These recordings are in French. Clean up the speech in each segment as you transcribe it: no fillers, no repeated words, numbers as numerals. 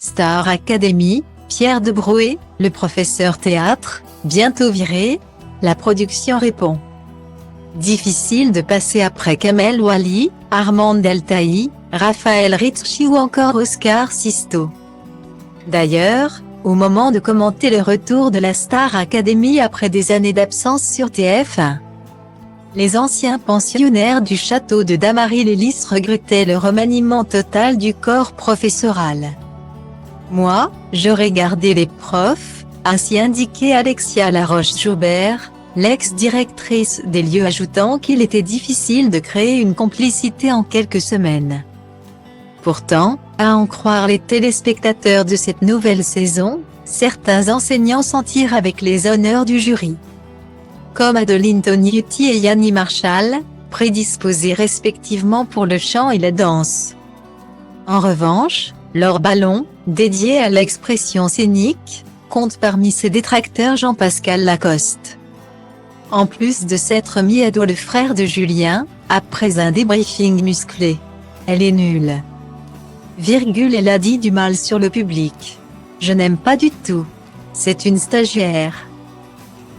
Star Academy, Pierre de Broé, le professeur théâtre, bientôt viré? La production répond. Difficile de passer après Kamel Wally, Armand Altaï, Raphaël Ritchie ou encore Oscar Sisto. D'ailleurs, au moment de commenter le retour de la Star Academy après des années d'absence sur TF1, les anciens pensionnaires du château de Damary-les-Lys regrettaient le remaniement total du corps professoral. Moi, j'aurais gardé les profs, ainsi indiqué Alexia Laroche-Joubert, l'ex-directrice des lieux, ajoutant qu'il était difficile de créer une complicité en quelques semaines. Pourtant, à en croire les téléspectateurs de cette nouvelle saison, certains enseignants s'en tirent avec les honneurs du jury. Comme Adeline Tognetti et Yanni Marshall, prédisposés respectivement pour le chant et la danse. En revanche, Laure Ballon, dédiée à l'expression scénique, compte parmi ses détracteurs Jean-Pascal Lacoste. En plus de s'être mis à dos le frère de Julien, après un débriefing musclé. Elle est nulle. Elle a dit du mal sur le public. Je n'aime pas du tout. C'est une stagiaire.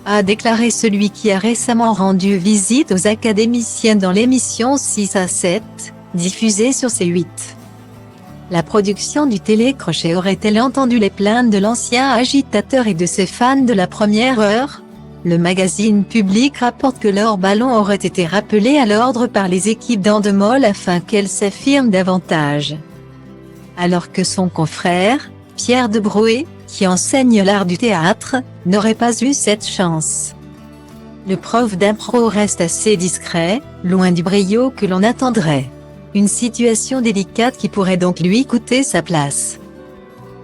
A déclaré celui qui a récemment rendu visite aux académiciens dans l'émission 6 à 7, diffusée sur C8. La production du télécrochet aurait-elle entendu les plaintes de l'ancien agitateur et de ses fans de la première heure? Le magazine Public rapporte que Laure Ballon aurait été rappelée à l'ordre par les équipes d'Endemol afin qu'elle s'affirme davantage. Alors que son confrère, Pierre de Broé, qui enseigne l'art du théâtre, n'aurait pas eu cette chance. Le prof d'impro reste assez discret, loin du brio que l'on attendrait. Une situation délicate qui pourrait donc lui coûter sa place.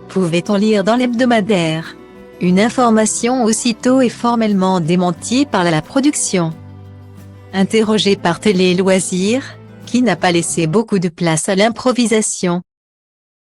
Pouvait-on lire dans l'hebdomadaire? Une information aussitôt et formellement démentie par la production. Interrogé par Télé Loisirs, qui n'a pas laissé beaucoup de place à l'improvisation,